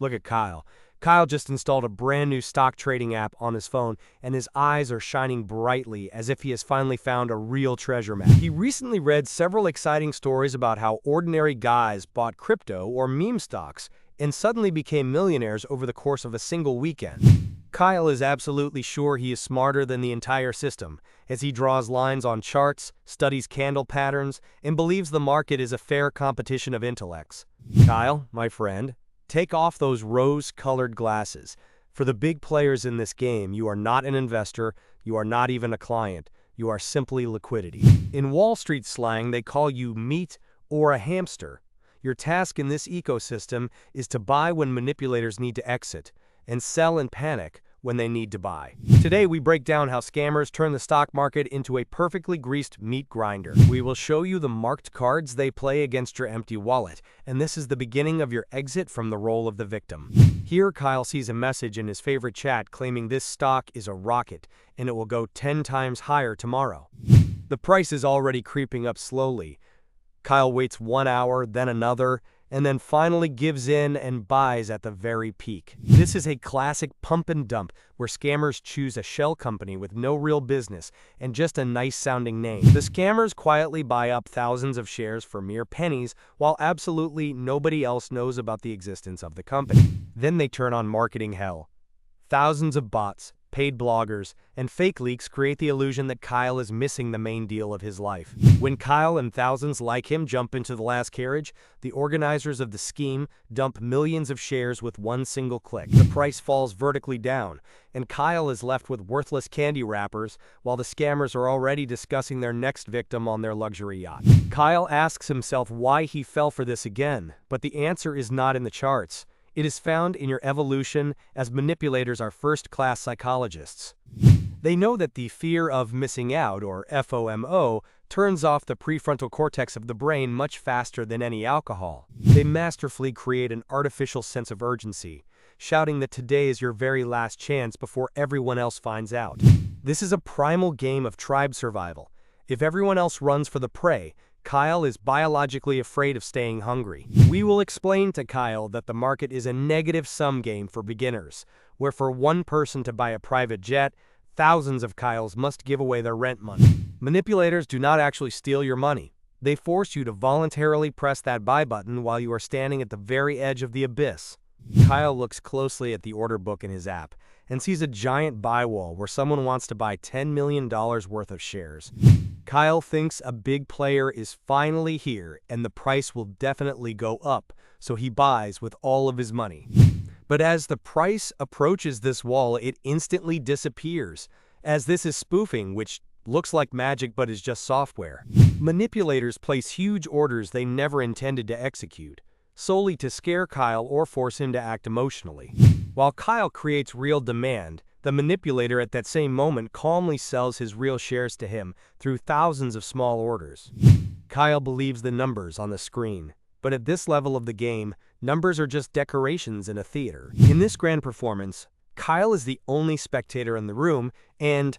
Look at Kyle. Kyle just installed a brand new stock trading app on his phone, and his eyes are shining brightly as if he has finally found a real treasure map. He recently read several exciting stories about how ordinary guys bought crypto or meme stocks and suddenly became millionaires over the course of a single weekend. Kyle is absolutely sure he is smarter than the entire system, as he draws lines on charts, studies candle patterns, and believes the market is a fair competition of intellects. Kyle, my friend, take off those rose-colored glasses. For the big players in this game, you are not an investor, you are not even a client, you are simply liquidity. In Wall Street slang, they call you meat or a hamster. Your task in this ecosystem is to buy when manipulators need to exit, and sell in panic when they need to buy. Today we break down how scammers turn the stock market into a perfectly greased meat grinder. We will show you the marked cards they play against your empty wallet, and this is the beginning of your exit from the role of the victim. Here Kyle sees a message in his favorite chat claiming this stock is a rocket and it will go 10 times higher tomorrow. The price is already creeping up slowly. Kyle waits 1 hour, then another, and then finally gives in and buys at the very peak. This is a classic pump and dump where scammers choose a shell company with no real business and just a nice sounding name. The scammers quietly buy up thousands of shares for mere pennies while absolutely nobody else knows about the existence of the company. Then they turn on marketing hell. Thousands of bots, paid bloggers, and fake leaks create the illusion that Kyle is missing the main deal of his life. When Kyle and thousands like him jump into the last carriage, the organizers of the scheme dump millions of shares with one single click. The price falls vertically down, and Kyle is left with worthless candy wrappers while the scammers are already discussing their next victim on their luxury yacht. Kyle asks himself why he fell for this again, but the answer is not in the charts. It is found in your evolution, as manipulators are first-class psychologists. They know that the fear of missing out, or FOMO, turns off the prefrontal cortex of the brain much faster than any alcohol. They masterfully create an artificial sense of urgency, shouting that today is your very last chance before everyone else finds out. This is a primal game of tribe survival. If everyone else runs for the prey, Kyle is biologically afraid of staying hungry. We will explain to Kyle that the market is a negative-sum game for beginners, where for one person to buy a private jet, thousands of Kyles must give away their rent money. Manipulators do not actually steal your money. They force you to voluntarily press that buy button while you are standing at the very edge of the abyss. Kyle looks closely at the order book in his app and sees a giant buy wall where someone wants to buy $10 million worth of shares. Kyle thinks a big player is finally here and the price will definitely go up, so he buys with all of his money. But as the price approaches this wall, it instantly disappears, as this is spoofing, which looks like magic but is just software. Manipulators place huge orders they never intended to execute, solely to scare Kyle or force him to act emotionally. While Kyle creates real demand, the manipulator at that same moment calmly sells his real shares to him through thousands of small orders. Kyle believes the numbers on the screen, but at this level of the game, numbers are just decorations in a theater. In this grand performance, Kyle is the only spectator in the room and,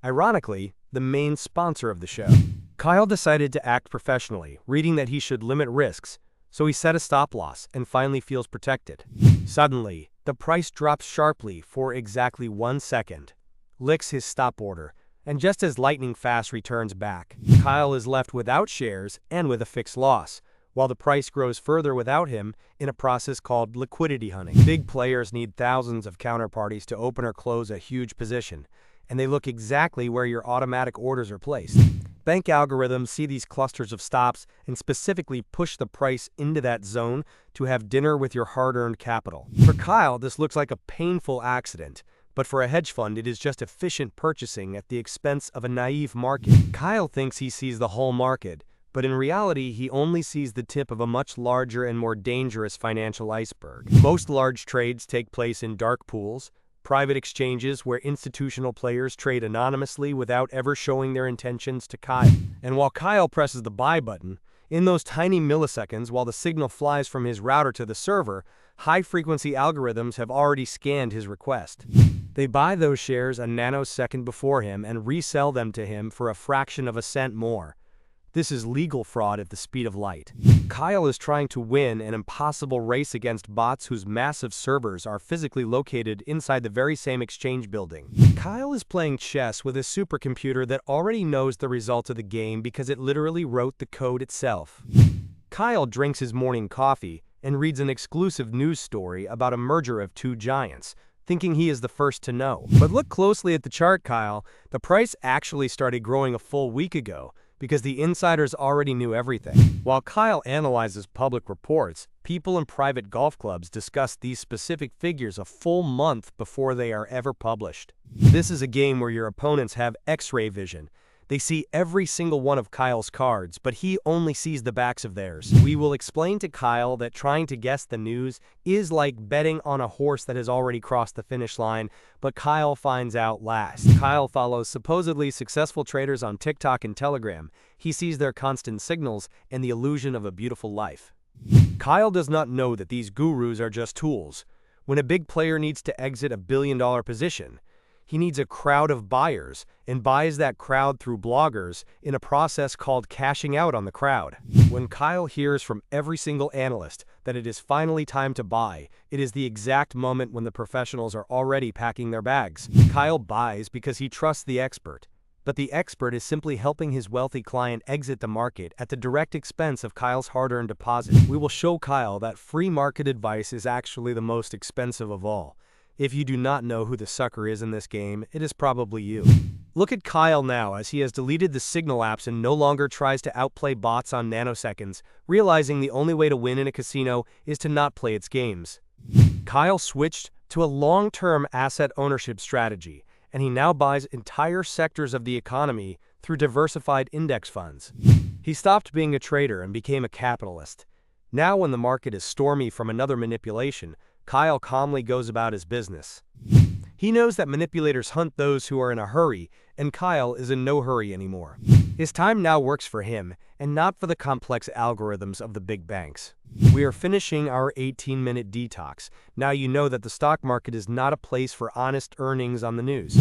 ironically, the main sponsor of the show. Kyle decided to act professionally, reading that he should limit risks, so he set a stop loss and finally feels protected. Suddenly, the price drops sharply for exactly 1 second, licks his stop order, and just as lightning fast returns back, Kyle is left without shares and with a fixed loss, while the price grows further without him in a process called liquidity hunting. Big players need thousands of counterparties to open or close a huge position, and they look exactly where your automatic orders are placed. Bank algorithms see these clusters of stops and specifically push the price into that zone to have dinner with your hard-earned capital. For Kyle, this looks like a painful accident, but for a hedge fund, it is just efficient purchasing at the expense of a naive market. Kyle thinks he sees the whole market, but in reality, he only sees the tip of a much larger and more dangerous financial iceberg. Most large trades take place in dark pools, private exchanges where institutional players trade anonymously without ever showing their intentions to Kyle. And while Kyle presses the buy button, in those tiny milliseconds while the signal flies from his router to the server, high-frequency algorithms have already scanned his request. They buy those shares a nanosecond before him and resell them to him for a fraction of a cent more. This is legal fraud at the speed of light. Kyle is trying to win an impossible race against bots whose massive servers are physically located inside the very same exchange building. Kyle is playing chess with a supercomputer that already knows the result of the game because it literally wrote the code itself. Kyle drinks his morning coffee and reads an exclusive news story about a merger of two giants, thinking he is the first to know. But look closely at the chart, Kyle. The price actually started growing a full week ago, because the insiders already knew everything. While Kyle analyzes public reports, people in private golf clubs discuss these specific figures a full month before they are ever published. This is a game where your opponents have X-ray vision. They see every single one of Kyle's cards, but he only sees the backs of theirs. We will explain to Kyle that trying to guess the news is like betting on a horse that has already crossed the finish line, but Kyle finds out last. Kyle follows supposedly successful traders on TikTok and Telegram. He sees their constant signals and the illusion of a beautiful life. Kyle does not know that these gurus are just tools. When a big player needs to exit a billion-dollar position, he needs a crowd of buyers and buys that crowd through bloggers in a process called cashing out on the crowd. When Kyle hears from every single analyst that it is finally time to buy, it is the exact moment when the professionals are already packing their bags. Kyle buys because he trusts the expert, but the expert is simply helping his wealthy client exit the market at the direct expense of Kyle's hard-earned deposit. We will show Kyle that free market advice is actually the most expensive of all. If you do not know who the sucker is in this game, it is probably you. Look at Kyle now as he has deleted the Signal apps and no longer tries to outplay bots on nanoseconds, realizing the only way to win in a casino is to not play its games. Kyle switched to a long-term asset ownership strategy, and he now buys entire sectors of the economy through diversified index funds. He stopped being a trader and became a capitalist. Now when the market is stormy from another manipulation, Kyle calmly goes about his business. He knows that manipulators hunt those who are in a hurry, and Kyle is in no hurry anymore. His time now works for him, and not for the complex algorithms of the big banks. We are finishing our 18-minute detox. Now you know that the stock market is not a place for honest earnings on the news.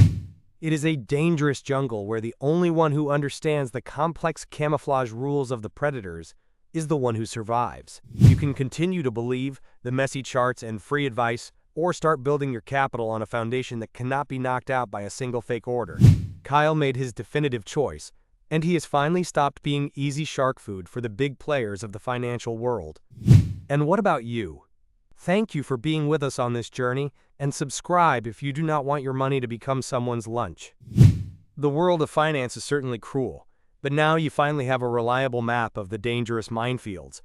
It is a dangerous jungle where the only one who understands the complex camouflage rules of the predators is the one who survives. You can continue to believe the messy charts and free advice, or start building your capital on a foundation that cannot be knocked out by a single fake order. Kyle made his definitive choice, and he has finally stopped being easy shark food for the big players of the financial world. And what about you? Thank you for being with us on this journey, and subscribe if you do not want your money to become someone's lunch. The world of finance is certainly cruel, but now you finally have a reliable map of the dangerous minefields.